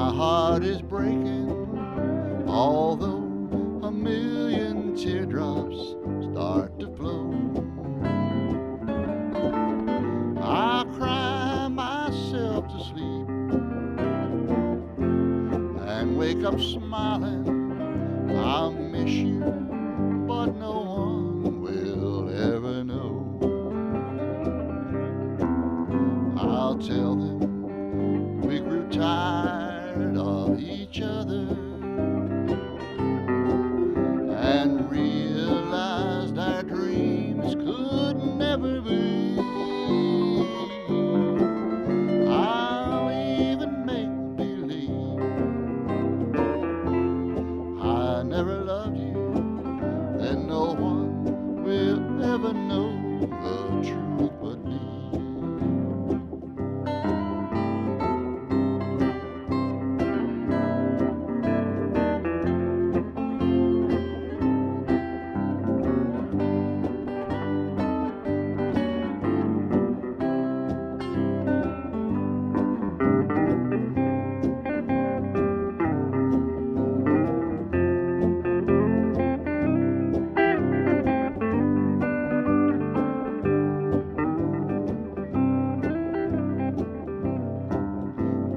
My heart is breaking, although a million teardrops start to flow. I cry myself to sleep and wake up smiling. I miss you, but no one will ever know. I'll tell them we grew tired of each other and realized our dreams could never be. I'll even make believe I never loved you, and no one will ever know the truth but me.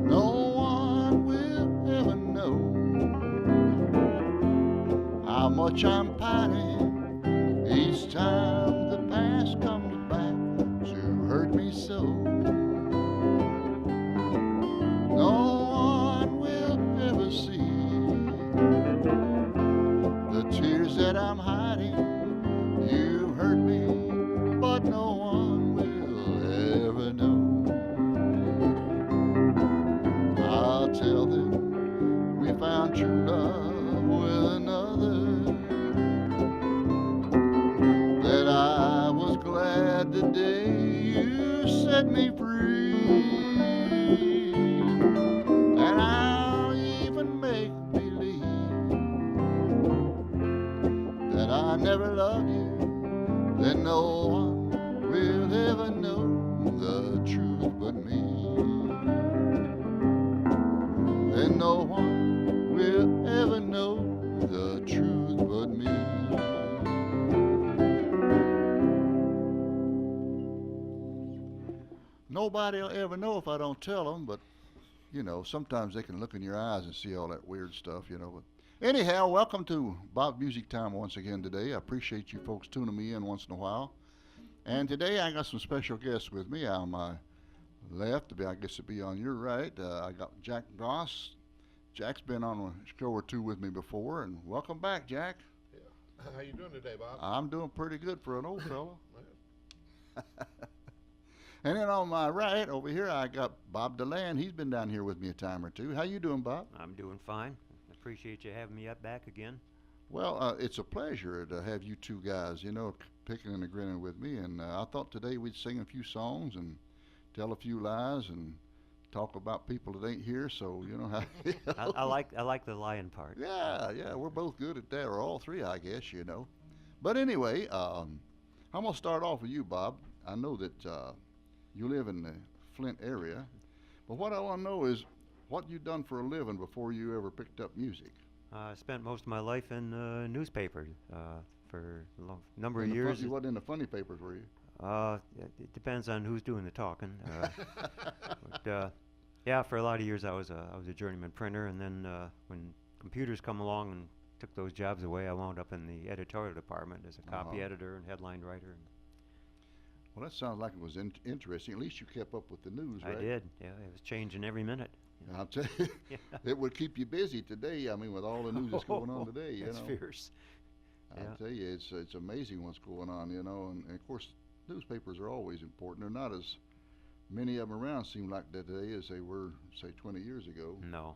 No one will ever know how much I'm pining each time the past comes back to hurt me so. No one will ever see the tears that I'm hiding. You hurt me, but no one will ever know. I'll tell them we found true love with another, that I was glad the day you set me free. And I'll even make believe that I never loved you, then no one will ever know the truth but me. Then no one will ever know the truth but me. Nobody will ever know if I don't tell them, but you know, sometimes they can look in your eyes and see all that weird stuff, you know. But anyhow, welcome to Bob Music Time once again today. I appreciate you folks tuning me in once in a while. And today I got some special guests with me on my left, I guess it'd be on your right. I got Jack Goss. Jack's been on a show or two with me before, and welcome back, Jack. Yeah. How you doing today, Bob? I'm doing pretty good for an old fellow. And then on my right over here, I got Bob DeLand. He's been down here with me a time or two. How you doing, Bob? I'm doing fine. Appreciate you having me up back again. Well, it's a pleasure to have you two guys, you know, picking and grinning with me. And I thought today we'd sing a few songs and tell a few lies and talk about people that ain't here. So you know how. You know. I like the lying part. Yeah, we're both good at that, or all three, I guess, you know. But anyway, I'm gonna start off with you, Bob. I know that you live in the Flint area, but what I want to know is what you done for a living before you ever picked up music. I spent most of my life in newspapers for a number In of the years. You wasn't in the funny papers, were you? It depends on who's doing the talking. But yeah, for a lot of years I was a journeyman printer, and then when computers come along and took those jobs away, I wound up in the editorial department as a copy editor and headline writer. Well, that sounds like it was interesting. At least you kept up with the news, right? I did. Yeah, it was changing every minute. I'll tell you, Yeah. it would keep you busy today. I mean, with all the news that's going on today, you That's know. fierce. I'll Yeah. tell you, it's amazing what's going on, you know. And of course, newspapers are always important. They're not as many of them around seem like that today as they were, say, 20 years ago. No,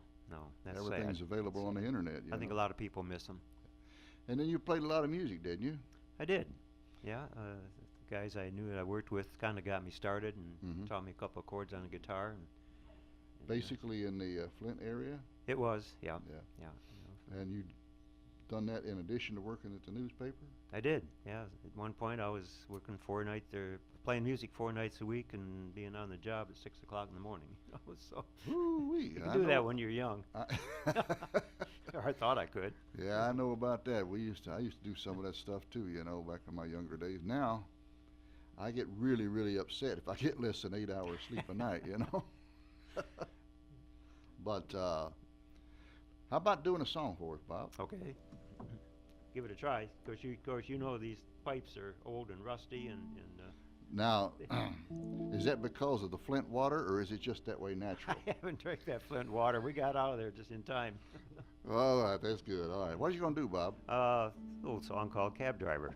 that's Everything's sad. available on the internet. I think a lot of people miss them. And then you played a lot of music, didn't you? I did. Yeah, the guys I knew that I worked with kind of got me started and taught me a couple of chords on the guitar. And Basically in the Flint area. it was, yeah. And you done that in addition to working at the newspaper. I did, yeah. At one point I was working 4 nights there, playing music 4 nights a week and being on the job at 6 o'clock in the morning. So Woo-wee, you I can do know. that when you're young. I Or I thought I could. Yeah, I know about that. I used to do some of that stuff too, back in my younger days. Now, I get really, really upset if I get less than 8 hours sleep a night. But how about doing a song for us, Bob? Okay. Give it a try. Of course, you know these pipes are old and rusty, and Now, is that because of the Flint water, or is it just that way natural? I haven't drank that Flint water. We got out of there just in time. All right, that's good. All right, what are you gonna do, Bob? Old song called Cab Driver.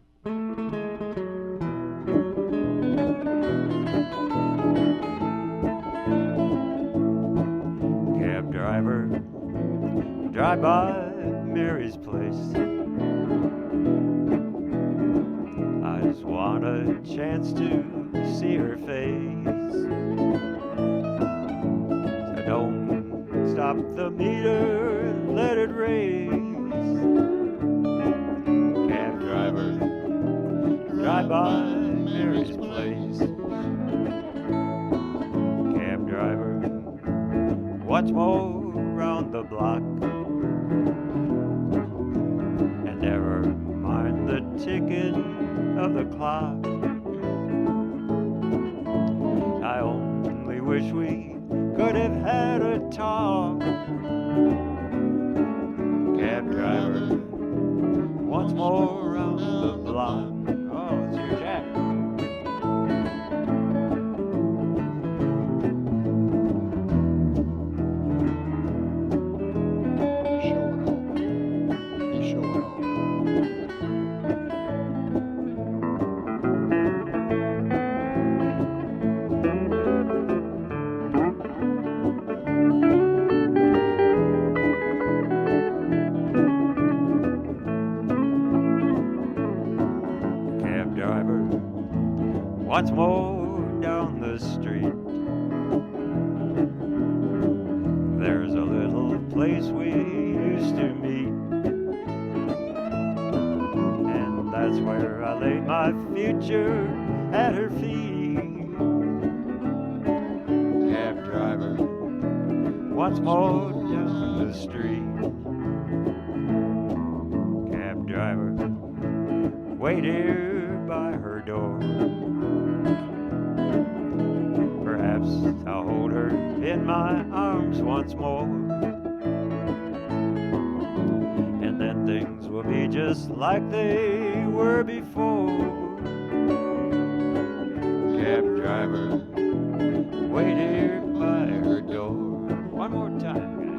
Cab driver, drive by Mary's place. I just want a chance to see her face. So don't stop the meter, let it race. Cab driver, drive by Mary's place. Cab driver, what's more round the block? And never mind the ticking of the clock. I only wish we could have had a talk. Cab driver, once more round the block. Oh, it's your Jack. Showing off. He's showing off. Cab driver, once more down the street. There's a little place we used to meet, and that's where I laid my future at her feet. Cab driver, once more down the street. Cab driver, wait here by her door. Perhaps I'll hold her in my arms once more, and then things will be just like they were before. Cab driver, wait here by her door. One more time, guys.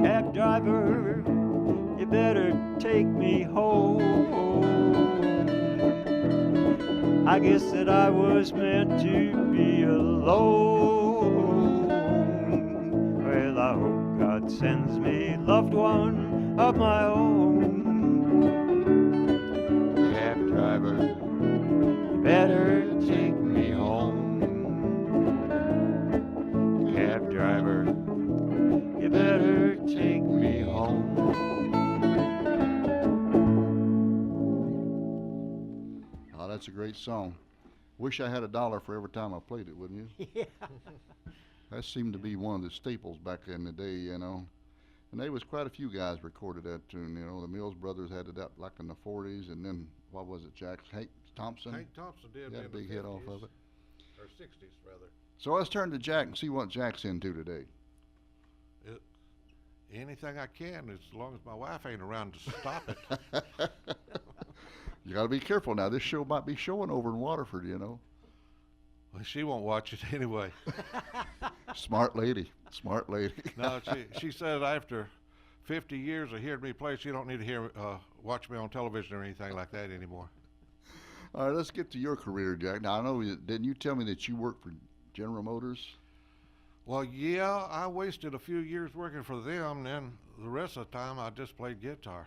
Cab driver, you better take me home. I guess that I was meant to be alone. Well, I hope God sends me a loved one of my own. Cab driver, you better take me home. Cab driver, you better take me home. Oh, that's a great song. Wish I had $1 for every time I played it, wouldn't you? Yeah. That seemed to be one of the staples back in the day. And there was quite a few guys recorded that tune. The Mills Brothers had it out like in the 40s, and then what was it, Jack? Hank Thompson? Hank Thompson did Had a in the big hit off 50s, of it. or 60s rather. So let's turn to Jack and see what Jack's into today. Anything I can, as long as my wife ain't around to stop it. You got to be careful now. This show might be showing over in Waterford, Well, she won't watch it anyway. Smart lady. Smart lady. No, she said after 50 years of hearing me play, she don't need to watch me on television or anything like that anymore. All right, let's get to your career, Jack. Now, I know, didn't you tell me that you worked for General Motors? Well, yeah, I wasted a few years working for them, then the rest of the time I just played guitar.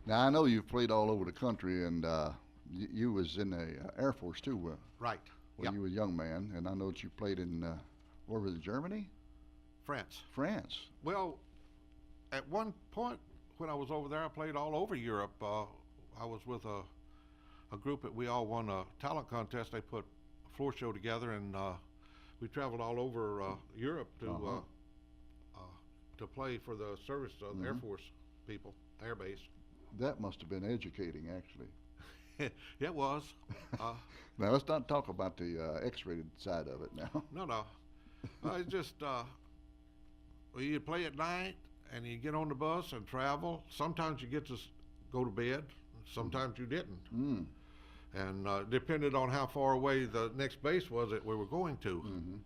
Now, I know you've played all over the country, and you was in the Air Force too Right. when Yep. you were a young man, and I know that you played in, where was it, Germany? France. France. Well, at one point when I was over there, I played all over Europe. I was with a group that we all won a talent contest. They put a floor show together, and we traveled all over Europe to play for the service of the Air Force people, Air Base. That must have been educating, actually. It was. Now, let's not talk about the X-rated side of it now. No. It's just, well, you play at night and you get on the bus and travel. Sometimes you get to go to bed. Sometimes you didn't. Mm. And depended on how far away the next base was that we were going to. Mm-hmm.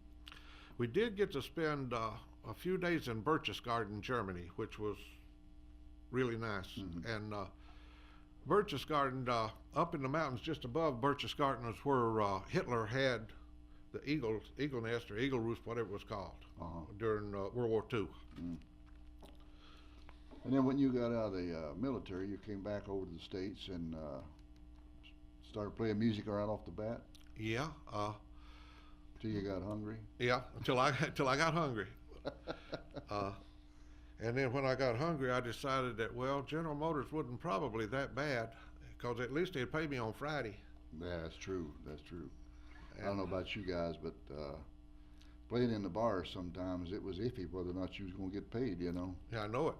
We did get to spend a few days in Berchtesgaden, Germany, which was really nice. Mm-hmm. And Berchtesgaden, up in the mountains just above Berchtesgaden is where Hitler had the eagle nest or eagle roost, whatever it was called, during World War II. Mm. And then when you got out of the military, you came back over to the States and started playing music right off the bat Yeah, till you got hungry. yeah, until I got hungry. And then when I got hungry, I decided that, well, General Motors wasn't probably that bad, because at least they'd pay me on Friday. Yeah, that's true. That's true. And I don't know about you guys, but playing in the bars sometimes it was iffy whether or not you was going to get paid, you know. Yeah, I know it.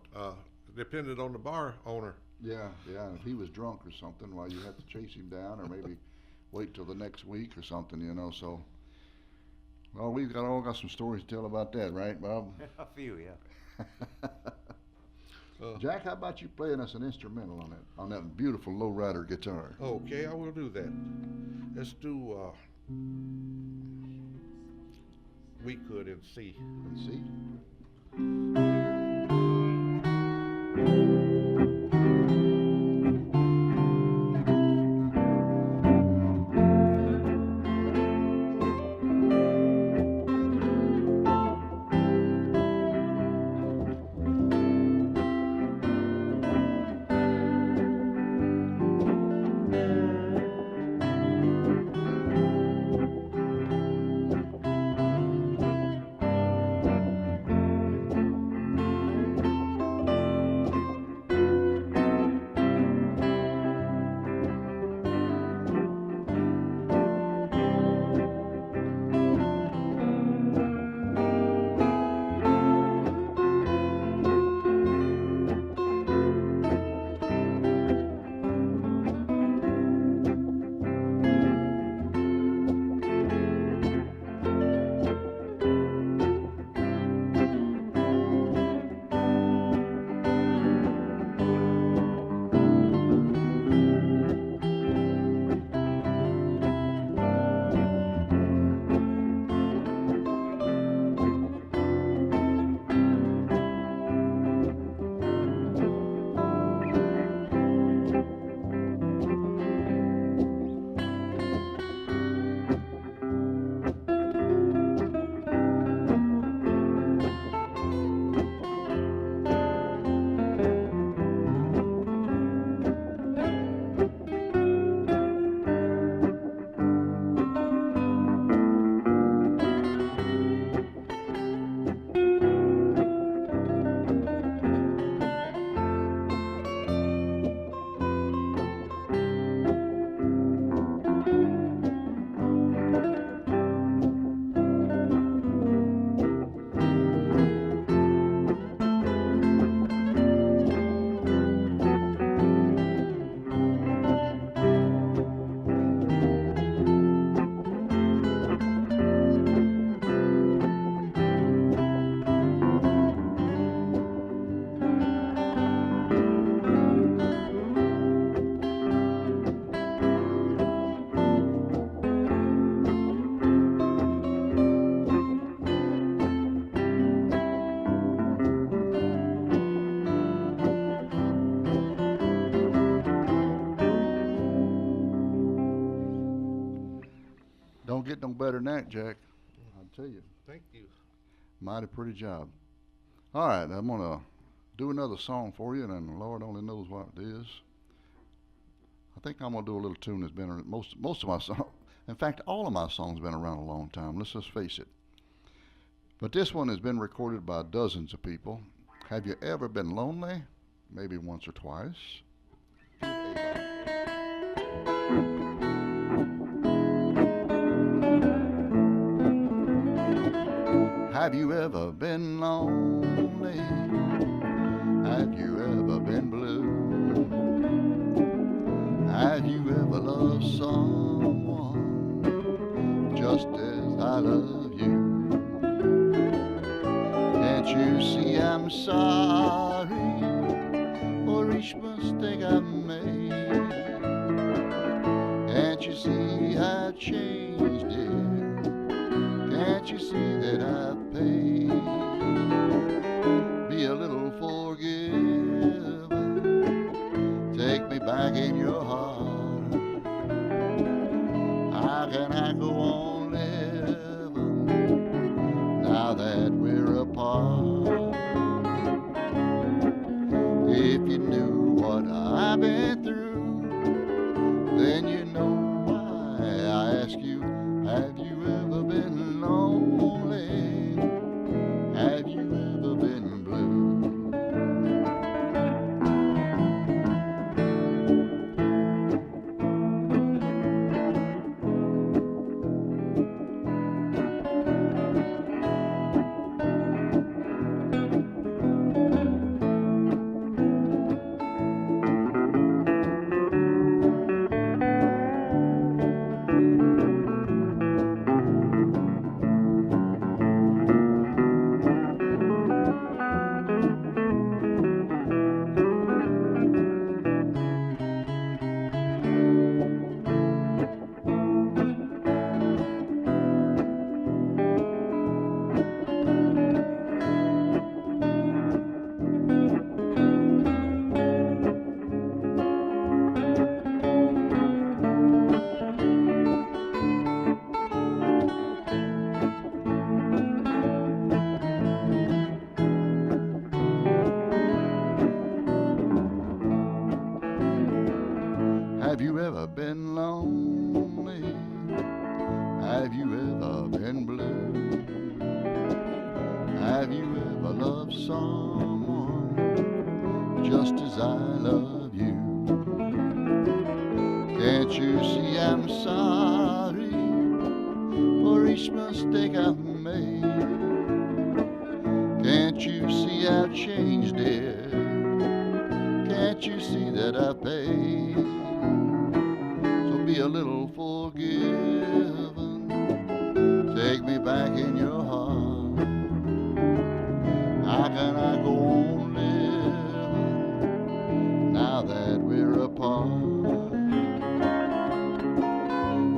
Depended on the bar owner. Yeah. If he was drunk or something, well, you had to chase him down or maybe wait till the next week or something, you know. So, well, we've all got some stories to tell about that, right, Bob? A few, yeah. Jack, how about you playing us an instrumental on that beautiful lowrider guitar? Okay, I will do that. Let's do We Could in C. Let's see. no better than that, Jack. I'll tell you. Thank you. Mighty pretty job. All right, I'm going to do another song for you, and then Lord only knows what it is. I think I'm going to do a little tune that's been most of my songs. In fact, all of my songs have been around a long time. Let's just face it. But this one has been recorded by dozens of people. Have you ever been lonely? Maybe once or twice. Have you ever been lonely? Have you ever been blue? Have you ever loved someone just as I love you? Can't you see I'm sorry for each mistake I've made? Can't you see I've changed, dear? Can't you see that I've paid? Be a little forgiven. Take me back in your heart. How can I go on living now that we're apart? If you knew what I've been through, then you know why I ask you, have you ever been lonely? Have you ever been blue? Have you ever been lonely? Have you ever been blue? Have you ever loved someone just as I love you? Can't you see I'm sorry for each mistake I've made? Can't you see I've changed, dear? Can't you see that I've paid? Be a little forgiven. Take me back in your heart. How can I go on living now that we're apart?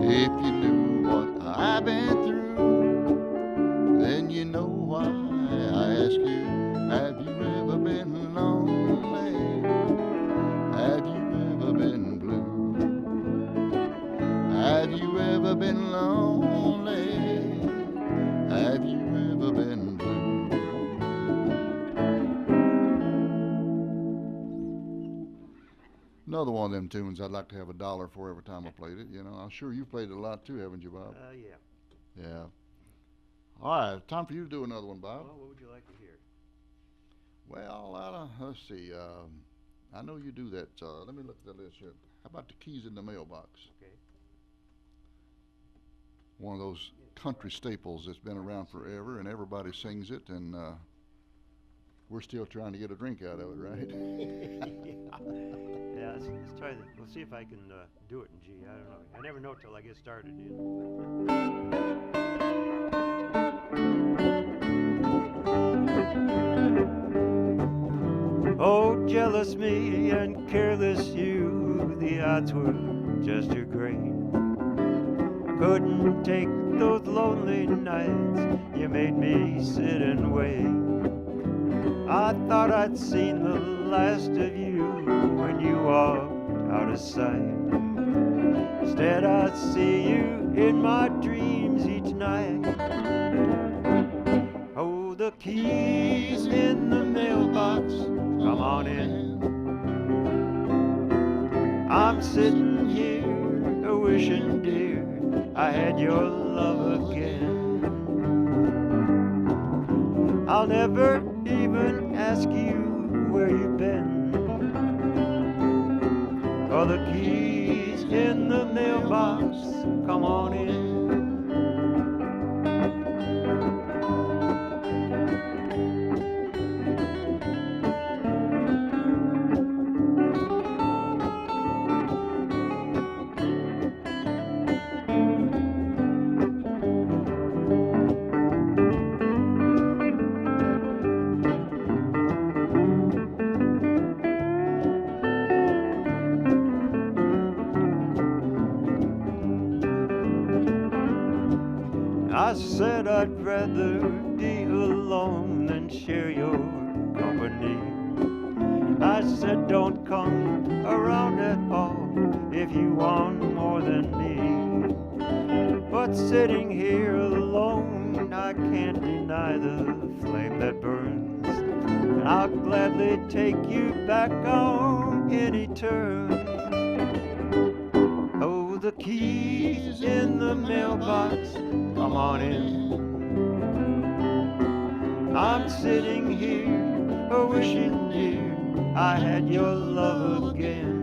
If you knew what I've been through, then you know why I ask you, have you ever been lonely? Have you ever been blue? Have you ever been lonely? Have you ever been blue? Another one of them tunes I'd like to have $1 for every time I played it. You know, I'm sure you've played it a lot too, haven't you, Bob? Yeah. Yeah. All right, time for you to do another one, Bob. Well, what would you like to hear? Well, let's see. I know you do that. Let me look at the list here. How about the Keys in the Mailbox? Okay. One of those country staples that's been around forever, and everybody sings it, and we're still trying to get a drink out of it, right? Yeah, let's try that. We'll see if I can do it in G. I don't know. I never know till I get started. Oh, jealous me and careless you, the odds were just too great. Couldn't take those lonely nights you made me sit and wait. I thought I'd seen the last of you when you walked out of sight. Instead I see you in my dreams night. Oh, the keys in the mailbox, come on in. I'm sitting here wishing, dear, I had your love again. I'll never even ask you where you've been. Oh, the keys in the mailbox, come on in. I said I'd rather be alone than share your company. I said don't come around at all if you want more than me. But sitting here alone, I can't deny the flame that burns. And I'll gladly take you back on any terms. Oh, the keys in the mailbox, come on in. I'm sitting here wishing, dear, I had your love again.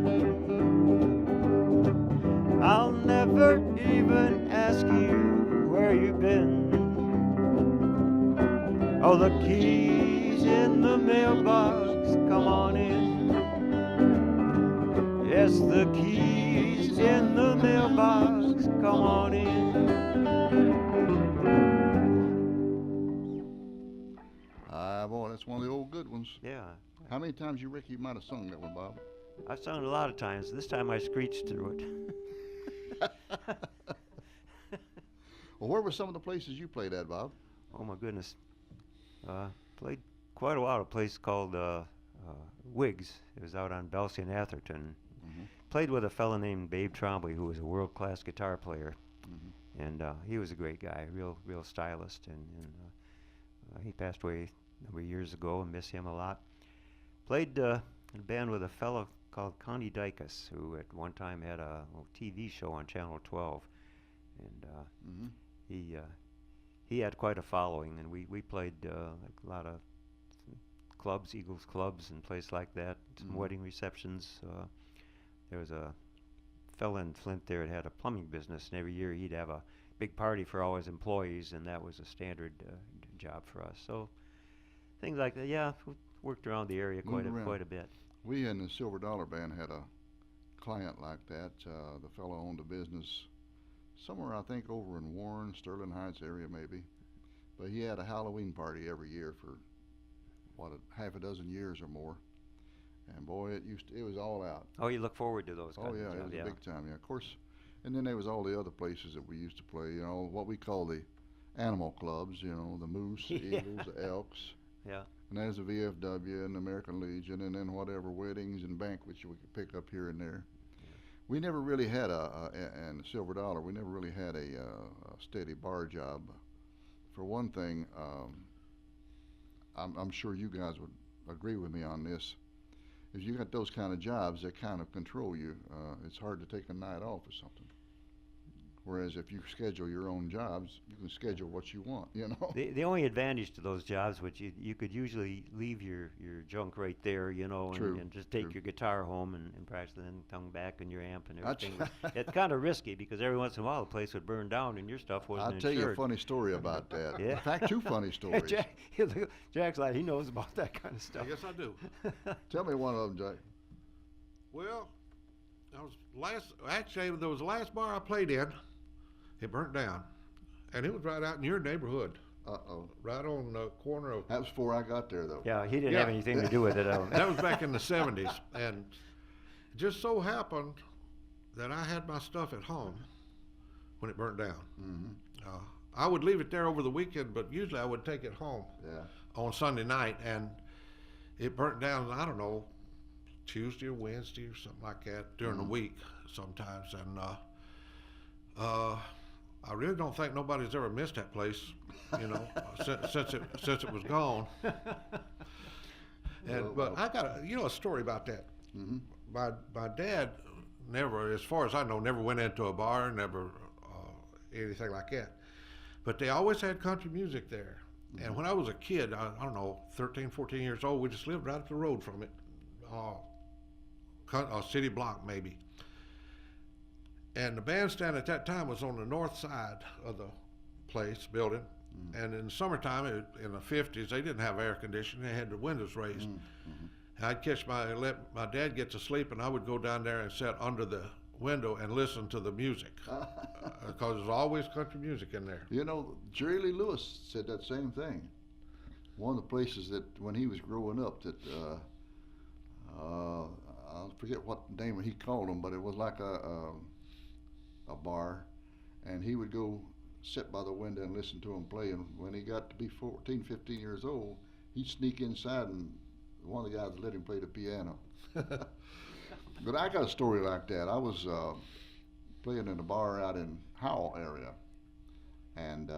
I'll never even ask you where you've been. Oh, the keys in the mailbox, come on in. Yes, the keys in the mailbox, come on in. Boy, that's one of the old good ones. Yeah, How many times you reckon you might have sung that one, Bob? I've sung it a lot of times. This time I screeched through it. Well, where were some of the places you played at, Bob? Oh my goodness. Played quite a while at a place called Wiggs. It was out on Belsey and Atherton. Mhm. Played with a fella named Babe Trombley, who was a world-class guitar player. Mhm. And he was a great guy, real stylist. And he passed away a number of years ago, and miss him a lot. Played in a band with a fellow called Connie Dykes, who at one time had a little TV show on Channel 12. And Mhm. he had quite a following, and we played like a lot of clubs, Eagles clubs, and places like that. Some Mhm. wedding receptions. There was a fella in Flint there that had a plumbing business, and every year he'd have a big party for all his employees, and that was a standard job for us. So things like that. Yeah, worked around the area Moved around. quite a bit. We in the Silver Dollar Band had a client like that. The fellow owned a business somewhere, I think, over in Warren, Sterling Heights area maybe. But he had a Halloween party every year for, half a dozen years or more. And boy, it was all out. Oh, you look forward to those Oh kinds yeah, of it jobs, was yeah. a big time, yeah. Of course, and then there was all the other places that we used to play, what we call the animal clubs, the Moose, the Yeah. Eagles, the Elks. Yeah. And there's the VFW and the American Legion, and then whatever weddings and banquets we could pick up here and there. We never really had and Silver Dollar, we never really had a steady bar job. For one thing, I'm sure you guys would agree with me on this. If you got those kind of jobs that kind of control you, it's hard to take a night off or something. Whereas if you schedule your own jobs, you can schedule what you want, The only advantage to those jobs, which you could usually leave your junk right there, True, and just take true. your guitar home and practice, and then come back and your amp and I everything. It's kind of risky because every once in a while the place would burn down and your stuff wasn't I'll tell you a insured. funny story about that. Yeah. In fact, two funny stories. Jack's like, he knows about that kind of I stuff. guess I do. Tell me one of them, Jack. Well, there was the last bar I played in. It burnt down, and it was right out in your neighborhood, Uh-oh. right on the corner of. That was before I got there, though. Yeah, he didn't Yeah. have anything to do with it. I don't That was back in the 70s, and it just so happened that I had my stuff at home when it burnt down. Mm-hmm. I would leave it there over the weekend, but usually I would take it home Yeah. on Sunday night, and it burnt down, I don't know, Tuesday or Wednesday or something like that during the week sometimes. And I really don't think nobody's ever missed that place, you know, since it was gone. And but I got a story about that. Mm-hmm. My dad never, as far as I know, never went into a bar, never anything like that. But they always had country music there. Mm-hmm. And when I was a kid, I don't know, 13, 14 years old, we just lived right up the road from it, a city block maybe. And the bandstand at that time was on the north side of the building. Mm-hmm. And in the summertime, in the 50s, they didn't have air conditioning. They had the windows raised. Mm-hmm. And I'd let my dad get to sleep, and I would go down there and sit under the window and listen to the music because there's always country music in there. You know, Jerry Lee Lewis said that same thing. One of the places that when he was growing up that I forget what name he called them, but it was like a bar, and he would go sit by the window and listen to them play. And when he got to be 14, 15 years old, he'd sneak inside, and one of the guys would let him play the piano. But I got a story like that. I was playing in a bar out in Howell area, and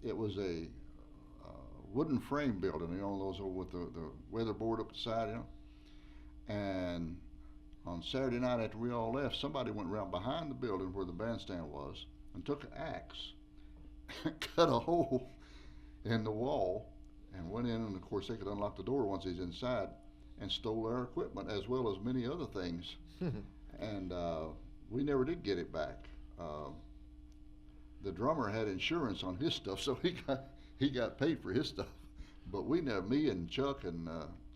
it was a wooden frame building, you know, those with the weatherboard up the side, you know. And on Saturday night after we all left, somebody went around behind the building where the bandstand was and took an axe, cut a hole in the wall, and went in, and of course they could unlock the door once he's inside, and stole our equipment as well as many other things. And we never did get it back. The drummer had insurance on his stuff, so he got paid for his stuff. But me and Chuck and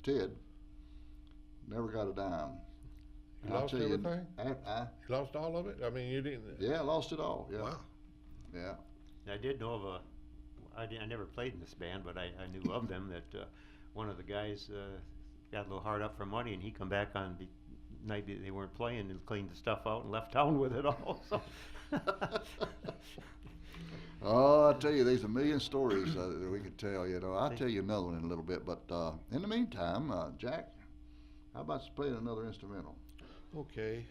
Ted never got a dime. You lost everything? You lost all of it? I mean, you didn't? Yeah, I lost it all, yeah. Wow. Yeah. I did know of I never played in this band, but I knew of them, that one of the guys got a little hard up for money, and he come back on the night they weren't playing and cleaned the stuff out and left town with it all. So. Oh, I tell you, there's a million stories that we could tell, you know. I'll tell you another one in a little bit, but in the meantime, Jack, how about playing another instrumental? Okay.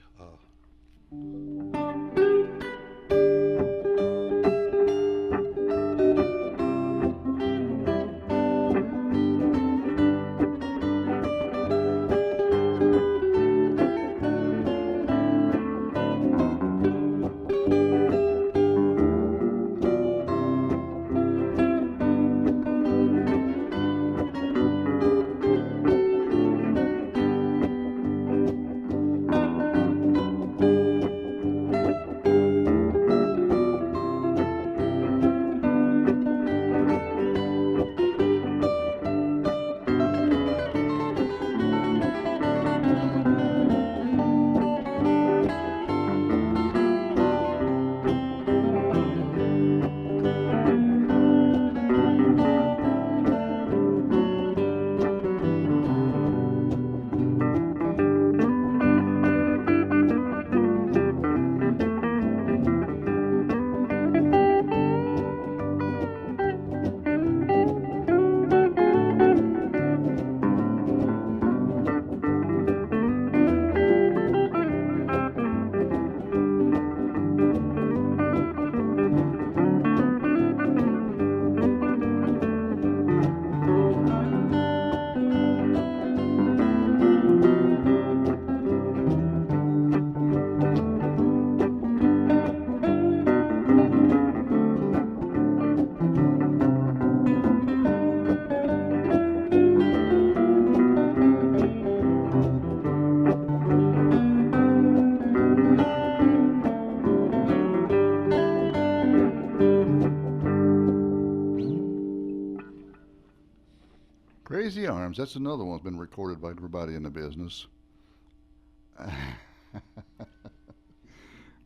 Crazy Arms, that's another one that's been recorded by everybody in the business.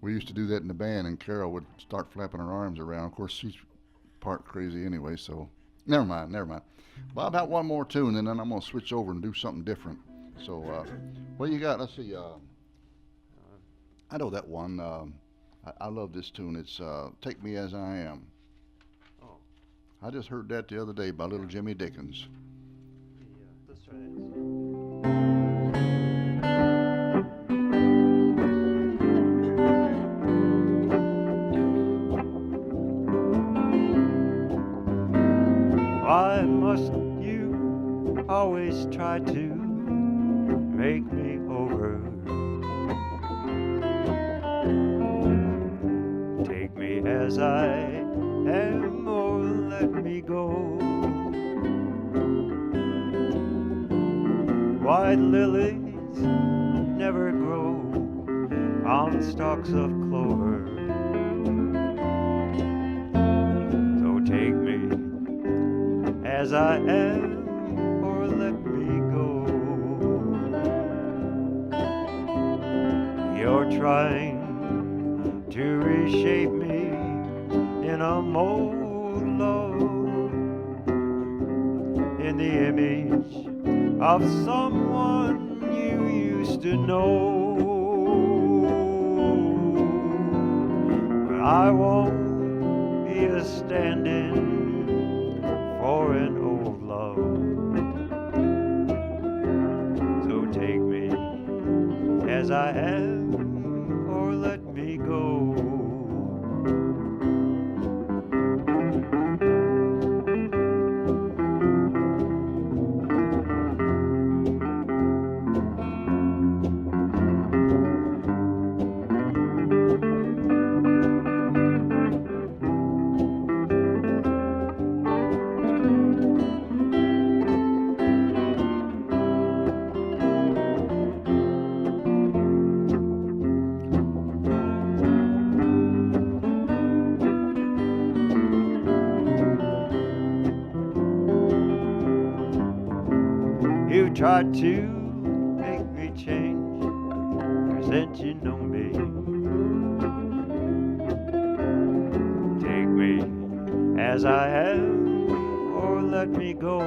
We used to do that in the band, and Carol would start flapping her arms around. Of course, she's part crazy anyway, so never mind. Well, about one more tune, and then I'm going to switch over and do something different. So, what you got? Let's see. I know that one. I love this tune. It's Take Me As I Am. Oh. I just heard that the other day by little Jimmy Dickens. Let's try that. as I am, or let me go. White lilies never grow on stalks of clover. So take me as I am, or let me go. You're trying to reshape me in a mold, Love, in the image of someone you used to know. But I won't be a stand-in for an old love. So take me as I am, or let me go. You tried to make me change, present you know me. Take me as I am, or let me go.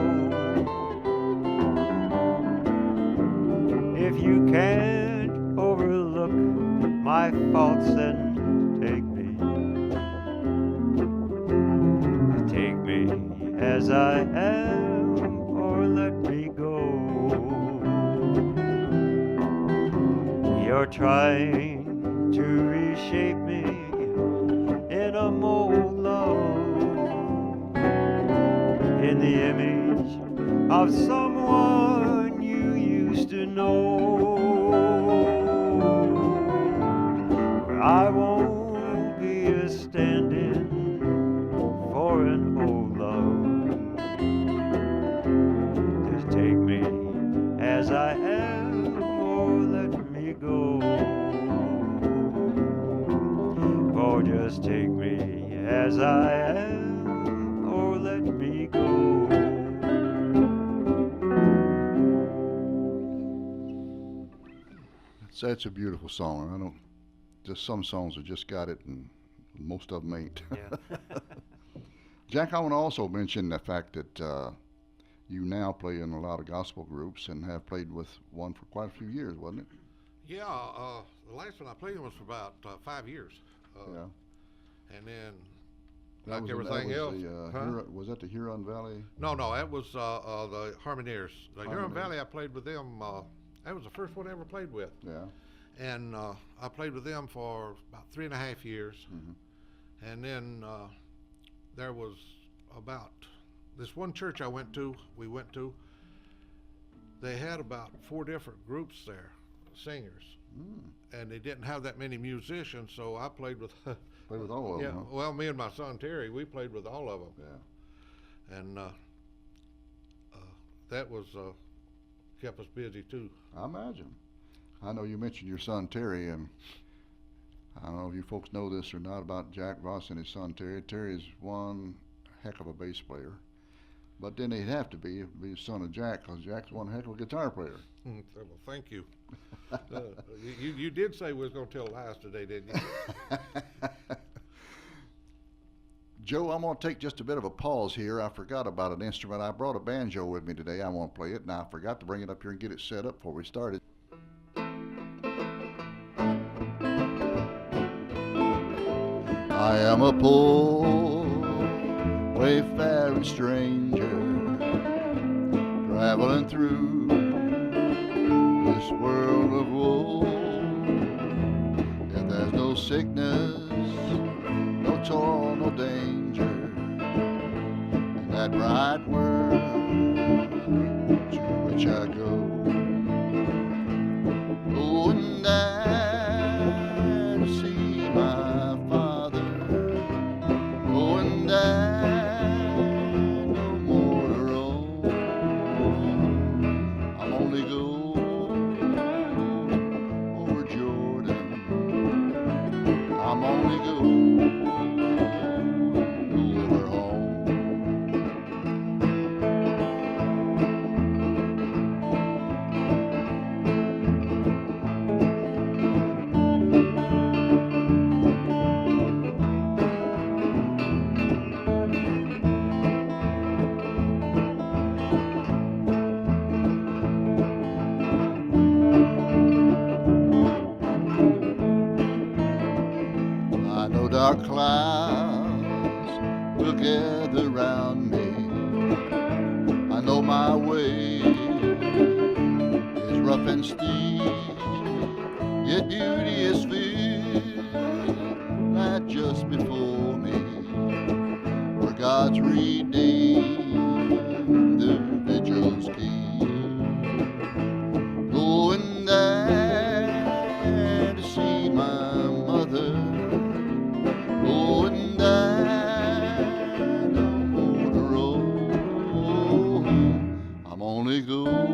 If you can't overlook my faults, then take me. Take me as I am, or let me go. You're trying to reshape me in a mold, Love, in the image of someone you used to know. I won't be a stand-in for an old love. Just take me as I am, or let me go. Oh, just take me as I am, or let me go. That's a beautiful song. I don't. Just some songs have just got it, and most of them ain't. Yeah. Jack, I want to also mention the fact that you now play in a lot of gospel groups and have played with one for quite a few years, wasn't it? Yeah, the last one I played was for about 5 years. Yeah. And then, That like was everything else. was that the Huron Valley? No, that was the Harmoniers. The Huron Harmoniers. Valley, I played with them. That was the first one I ever played with. Yeah. And I played with them for about 3.5 years. Mhm. And then there was about this one church we went to, they had about 4 different groups there, singers. Mm. And they didn't have that many musicians, so I played with Played with all of yeah, them, huh? well, me and my son Terry, we played with all of them. Yeah. And that was kept us busy too. I imagine. I know you mentioned your son Terry, and I don't know if you folks know this or not about Jack Ross and his son Terry. Terry is one heck of a bass player, but then he'd have to be the son of Jack, because Jack's one heck of a guitar player. Well, thank you. You did say we was going to tell lies today, didn't you? Joe, I'm going to take just a bit of a pause here. I forgot about an instrument. I brought a banjo with me today. I want to play it, and I forgot to bring it up here and get it set up before we started. I am a poor, wayfaring stranger, traveling through this world of woe. And there's no sickness, no toil, no danger in that bright world to which I go. Going down to see my Father rough and steep, yet beauty is filled, that just before me, where God's redeemed the vigils keep. Going there to see my mother, going down the motor road. I'm only going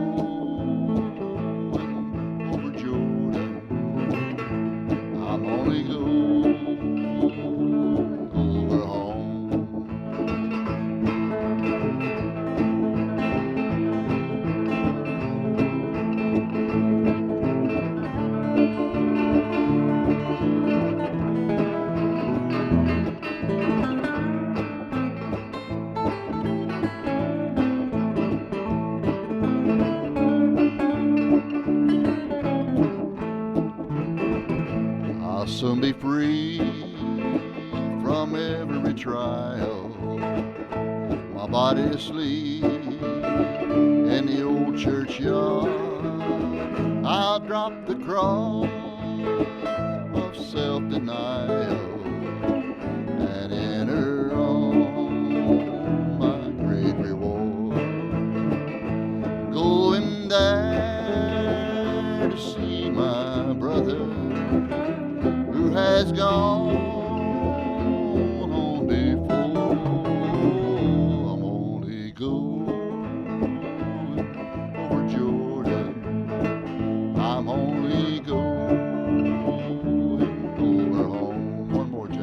over Jordan. I'm only going over home. I'll soon be free from every trial. My body asleep in the old churchyard. I'll drop the cross of self-denial and enter on my great reward. Going there to see my brother who has gone on before. I'm only going over Jordan. I'm only going over home. One more, Jack.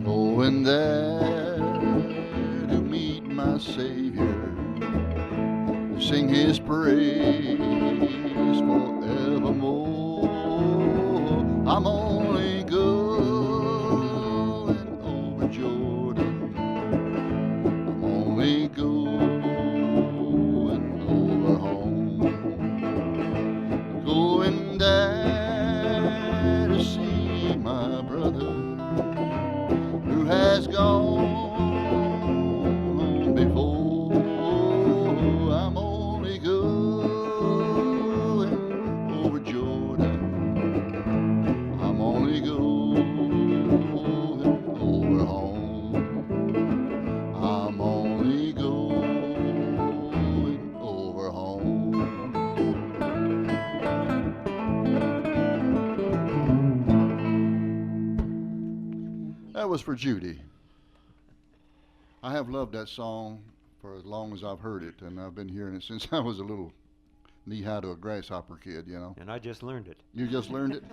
Going there to meet my Savior, to sing His praise forevermore. I'm only going over Jordan. I'm only going over home. Going there to see my brother who has gone before. I'm only going over Jordan. I'm only going over home. I'm only going over home. That was for Judy. I have loved that song for as long as I've heard it, and I've been hearing it since I was a little knee-high to a grasshopper kid, you know. And I just learned it. You just learned it?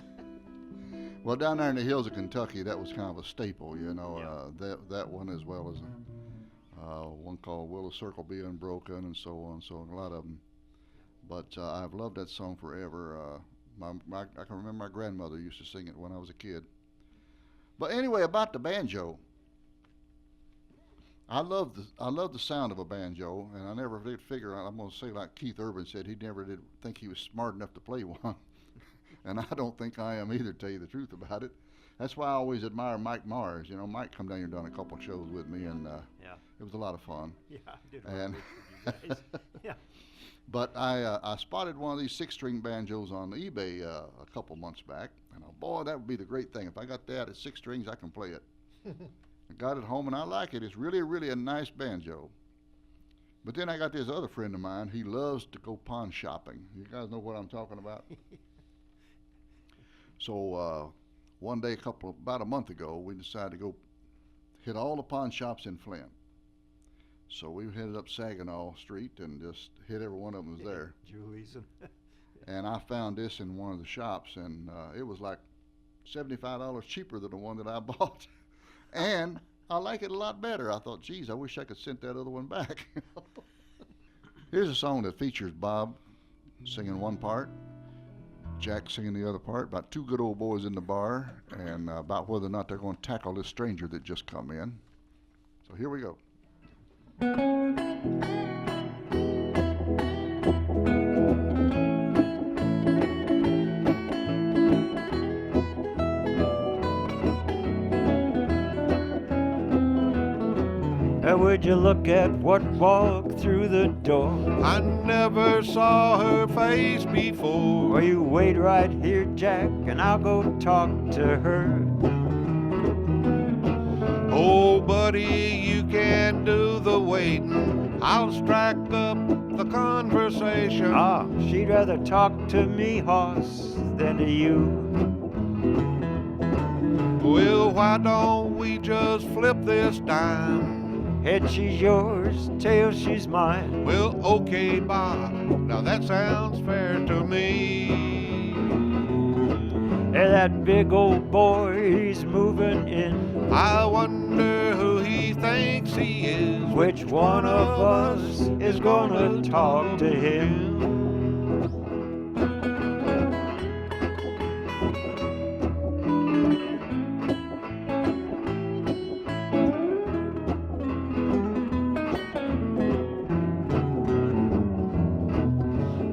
Well, down there in the hills of Kentucky, that was kind of a staple, you know. That one, as well as one called Will the Circle Be Unbroken, and so on, so a lot of them. But I've loved that song forever. I can remember my grandmother used to sing it when I was a kid. But anyway, about the banjo, I love the sound of a banjo, and I never did figure out. I'm going to say like Keith Urban said, he never did think he was smart enough to play one, and I don't think I am either. To tell you the truth about it, that's why I always admire Mike Mars. You know, Mike come down here and done a couple of shows with me, and it was a lot of fun. Yeah, I did. And with you guys. Yeah. But I spotted one of these 6-string banjos on eBay a couple months back, and boy, that would be the great thing. If I got that at 6 strings, I can play it. I got it home, and I like it. It's really, really a nice banjo. But then I got this other friend of mine. He loves to go pawn shopping. You guys know what I'm talking about? So one day, about a month ago, we decided to go hit all the pawn shops in Flint. So we headed up Saginaw Street and just hit every one of them was there. Julie's. And I found this in one of the shops, and it was like $75 cheaper than the one that I bought. And I like it a lot better. I thought, geez, I wish I could send that other one back. Here's a song that features Bob singing one part, Jack singing the other part about two good old boys in the bar and about whether or not they're going to tackle this stranger that just come in. So here we go. Would you look at what walked through the door? I never saw her face before. Well, you wait right here, Jack, and I'll go talk to her. Oh, buddy, you can't do the waiting. I'll strike up the conversation. Ah, she'd rather talk to me, hoss, than to you. Well, why don't we just flip this dime? Head, she's yours, tail, she's mine. Well, okay, Bob. Now that sounds fair to me. Hey, that big old boy, he's moving in. I wonder who he thinks he is. Which one of us is gonna talk to him?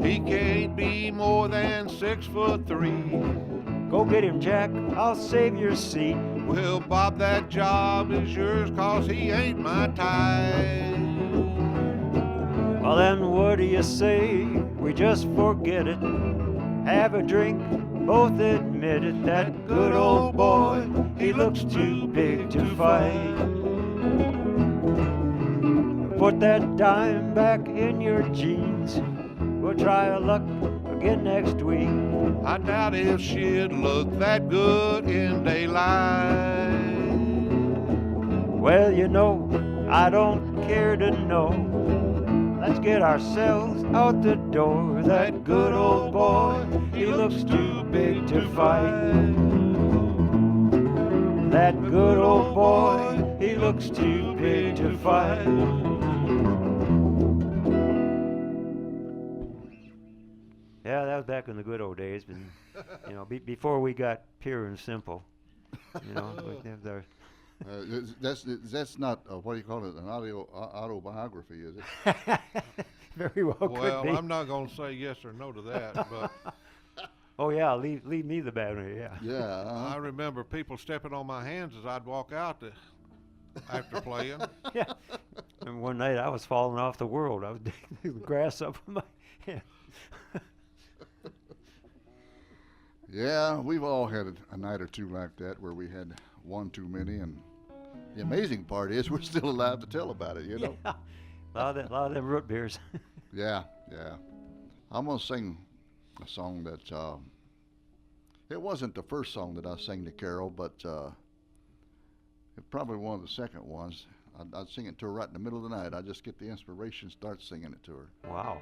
He can't be more than 6'3". Go get him, Jack, I'll save your seat. Well, Bob, that job is yours 'cause he ain't my type. Well, then what do you say? We just forget it. Have a drink, both admit it. That good old boy, he looks too big to fight. Put that dime back in your jeans. We'll try our luck again next week. I doubt if she'd look that good in daylight. Well, you know, I don't care to know. Let's get ourselves out the door. That good old boy, he looks too big to fight. That good old boy, he looks too big to fight. Yeah, that was back in the good old days, but, you know, before we got pure and simple. You know, like there's That's not, what do you call it, an autobiography, is it? very well could Well, be. I'm not going to say yes or no to that, but Oh yeah, leave me the battery. Yeah. Yeah. I remember people stepping on my hands as I'd walk out after playing. Yeah. And one night I was falling off the world. I was digging the grass up with my hand. Yeah, we've all had a night or two like that where we had one too many, and the amazing part is we're still alive to tell about it, you know? Yeah. A lot of them root beers. Yeah. I'm going to sing a song that, it wasn't the first song that I sang to Carol, but it's probably one of the second ones. I'd sing it to her right in the middle of the night. I'd just get the inspiration, start singing it to her. Wow.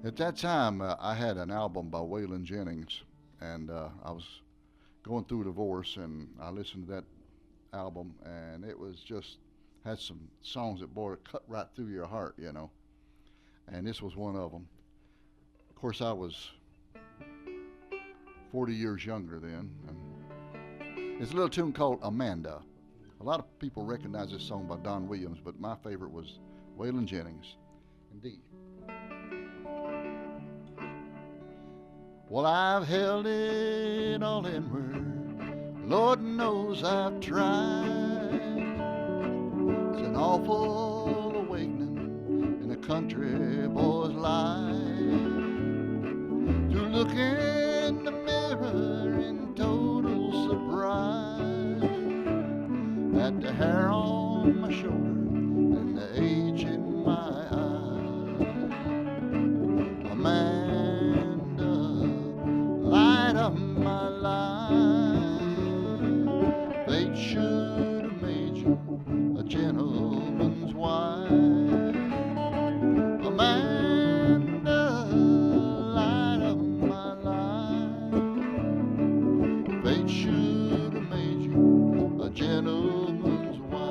At that time, I had an album by Waylon Jennings, and I was going through a divorce, and I listened to that album, and it was just had some songs that, boy, cut right through your heart, you know. And this was one of them. Of course, I was 40 years younger then. And it's a little tune called Amanda. A lot of people recognize this song by Don Williams, but my favorite was Waylon Jennings. Indeed. Well, I've held it all inward. Lord knows I've tried. It's an awful awakening in a country boy's life. To look in the mirror in total surprise at the hair on my shoulder and the age in my eye. Amanda, light of my life, fate should have made you a gentleman's wife. Amanda, light of my life, fate should have made you a gentleman's wife.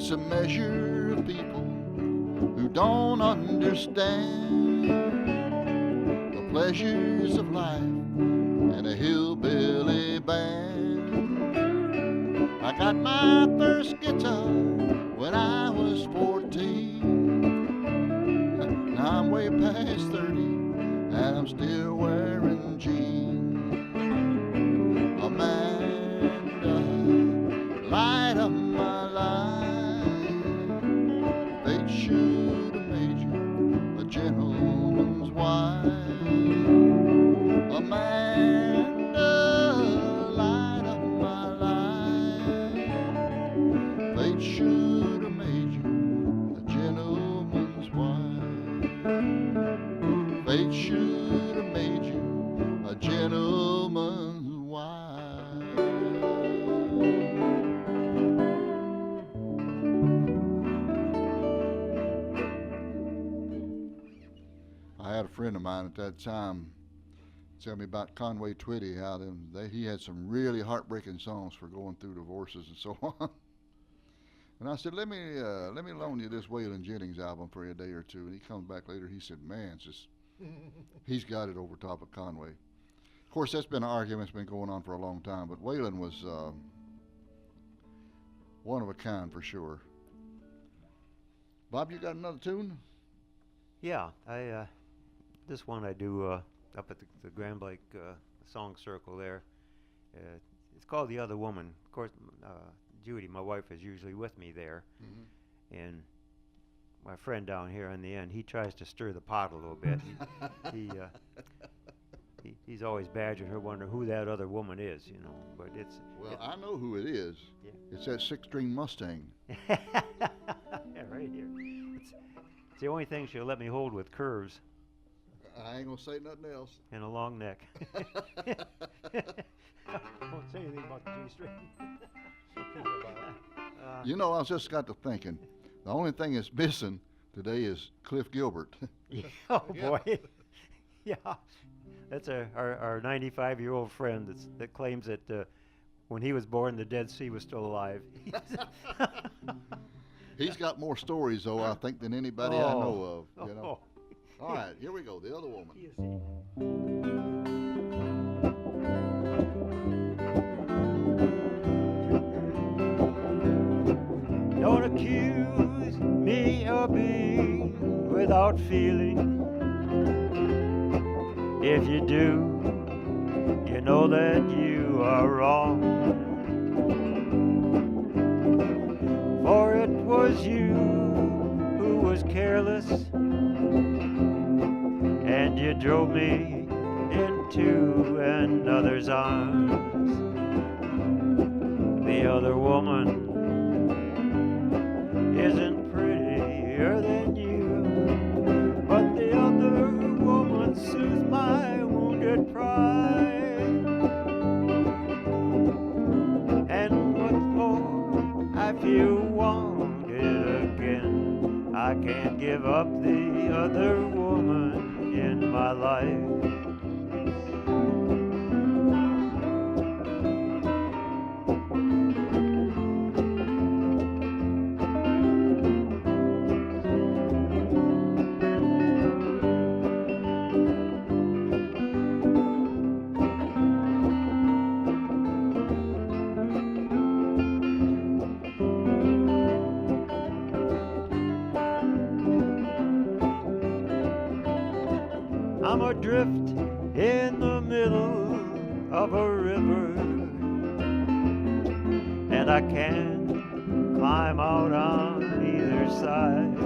It's a measure of people who don't understand the pleasures of life and a hillbilly band. I got my first guitar when I was 14. Now I'm way past 30 and I'm still wearing jeans. Amanda, light of my life, fate should have made you a gentleman's wife. Amanda, light of my life, fate should have made you a gentleman's wife. Fate should have made you a gentleman's wife. I had a friend of mine at that time tell me about Conway Twitty, how he had some really heartbreaking songs for going through divorces and so on. And I said, let me loan you this Waylon Jennings album for a day or two. And he comes back later. He said, man, it's just he's got it over top of Conway. Of course, that's been an argument that's been going on for a long time. But Waylon was one of a kind for sure. Bob, you got another tune? Yeah, this one I do up at the Grand Lake Song Circle there. It's called The Other Woman. Of course, Judy, my wife, is usually with me there. Mm-hmm. And my friend down here in the end, he tries to stir the pot a little bit. He's always badgering her, wondering who that other woman is, you know. But I know who it is. Yeah. It's that 6-string Mustang. Yeah, right here. It's the only thing she'll let me hold with curves. I ain't gonna say nothing else. And a long neck. Won't say anything about the G-string. You know, I just got to thinking, the only thing that's missing today is Cliff Gilbert. Oh boy. Yeah, that's our 95-year-old friend that claims that when he was born, the Dead Sea was still alive. He's got more stories, though, I think, than anybody I know of. You know. All right, here we go. The Other Woman. Don't accuse me of being without feeling. If you do, you know that you are wrong. For it was you who was careless, and you drove me into another's arms. The other woman isn't prettier than you, but the other woman soothes my wounded pride. And what's more, I feel wanted again. I can't give up the other woman in my life. I'm adrift in the middle of a river, and I can't climb out on either side.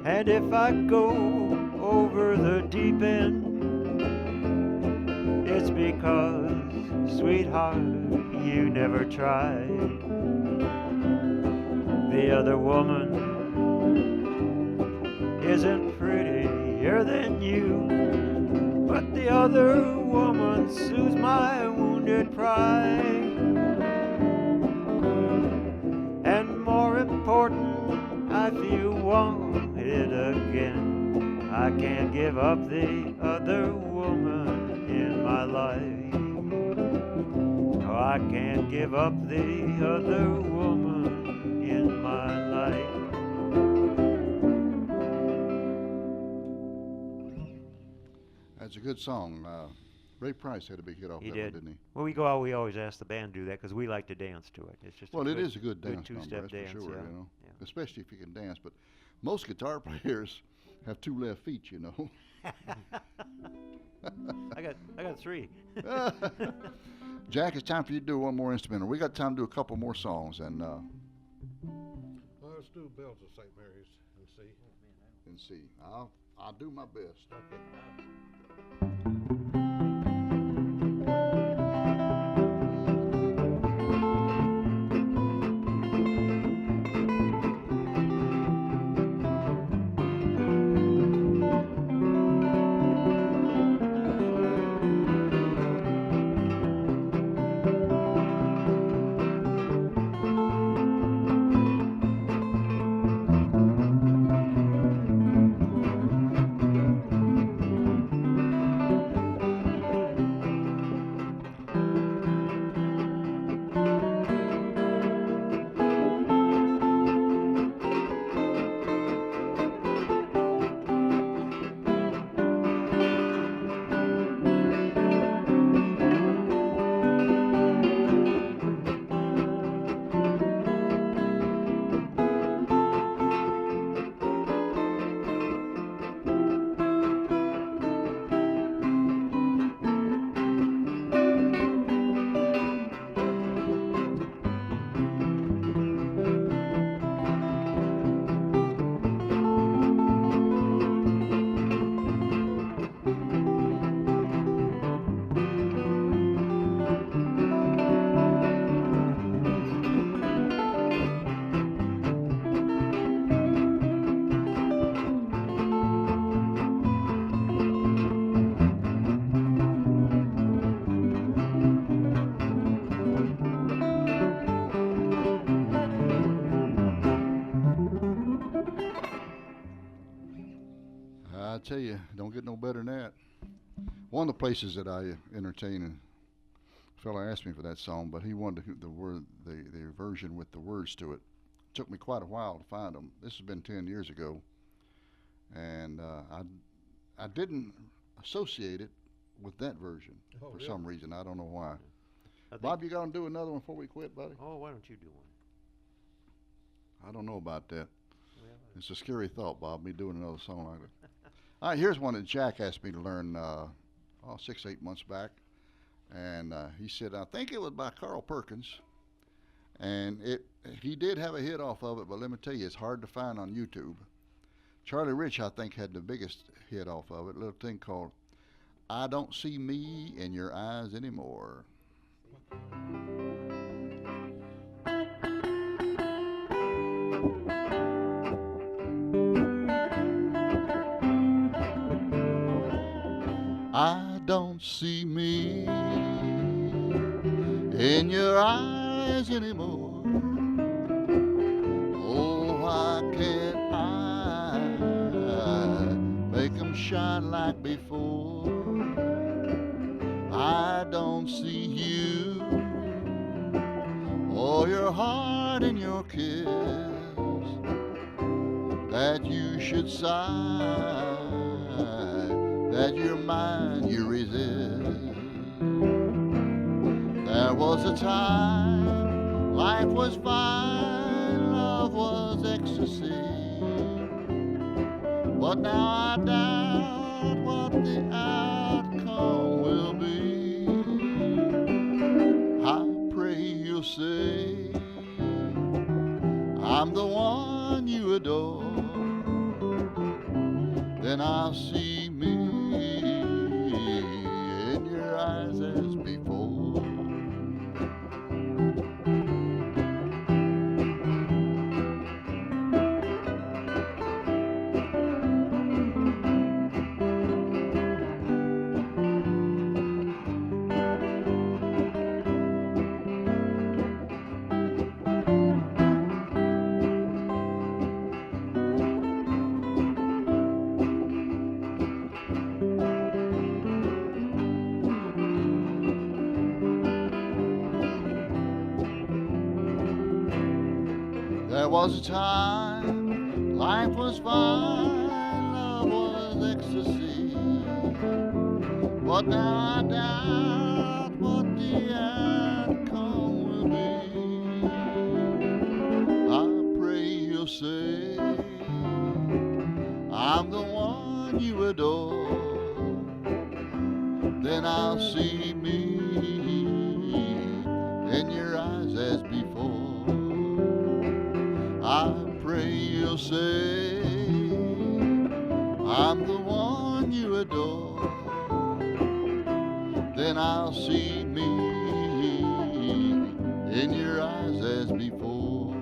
And if I go over the deep end, it's because, sweetheart, you never tried. The other woman isn't prettier than you, but the other woman soothes my wounded pride. And more important, I feel wanted again. I can't give up the other woman in my life. Oh, I I can't give up the other woman in my life. That's a good song. Ray Price had a big hit off He that one, did. didn't he? When we go out, we always ask the band to do that because we like to dance to it. It's just Well, it is a good dance two-step number, that's dance, for sure, yeah. you know. Yeah. Especially if you can dance. But most guitar players have two left feet, you know. I got three. Jack, it's time for you to do one more instrumental. We got time to do a couple more songs, and Well, let's do Bells of St. Mary's and see. see. I'll do my best. I tell you, don't get no better than that. One of the places that I entertain, a fella asked me for that song, but he wanted the version with the words to it. Took me quite a while to find them. This has been 10 years ago, and I didn't associate it with that version for some reason. I don't know why. Bob, you gonna do another one before we quit, buddy? Oh, why don't you do one? I don't know about that. Well, It's a scary thought, Bob, me doing another song like that. All right, here's one that Jack asked me to learn 6, 8 months back. And he said, I think it was by Carl Perkins. And he did have a hit off of it, but let me tell you, it's hard to find on YouTube. Charlie Rich, I think, had the biggest hit off of it, a little thing called I Don't See Me in Your Eyes Anymore. I don't see me in your eyes anymore. Oh, why can't I make them shine like before? I don't see you or your heart and your kiss that you should sigh, that you're mine, you resist. There was a time life was fine, love was ecstasy, but now I doubt what the outcome will be. I pray you'll say I'm the one you adore, then I'll see me in your eyes as before. There was a time life was fine, love was ecstasy. But now I doubt what the outcome will be. I pray you'll say I'm the one you adore. Then I'll see me in your eyes as before. I pray you'll say I'm the one you adore. Then I'll see me in your eyes as before.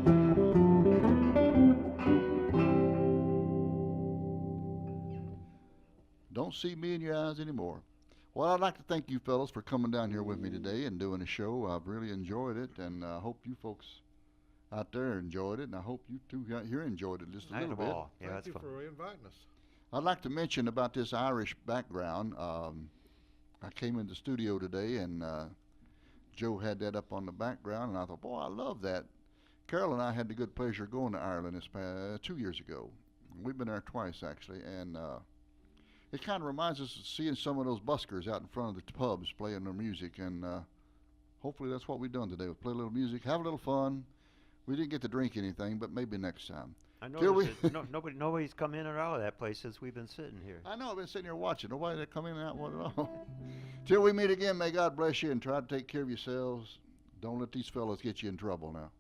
Don't see me in your eyes anymore. Well, I'd like to thank you fellas for coming down here with me today and doing a show. I've really enjoyed it, and I hope you folks out there enjoyed it, and I hope you two out here enjoyed it just a I had little a bit. ball. Yeah, Thank that's you fun. for inviting us. I'd like to mention about this Irish background. I came in the studio today, and Joe had that up on the background, and I thought, boy, I love that. Carol and I had the good pleasure of going to Ireland this past 2 years ago. We've been there twice, actually, and it kind of reminds us of seeing some of those buskers out in front of the pubs playing their music, and hopefully that's what we've done today. We'll play a little music, have a little fun. We didn't get to drink anything, but maybe next time. I Till we- noticed that nobody's come in or out of that place since we've been sitting here. I know, I've been sitting here watching. Nobody that come in and out one at all. Till we meet again, may God bless you and try to take care of yourselves. Don't let these fellas get you in trouble now.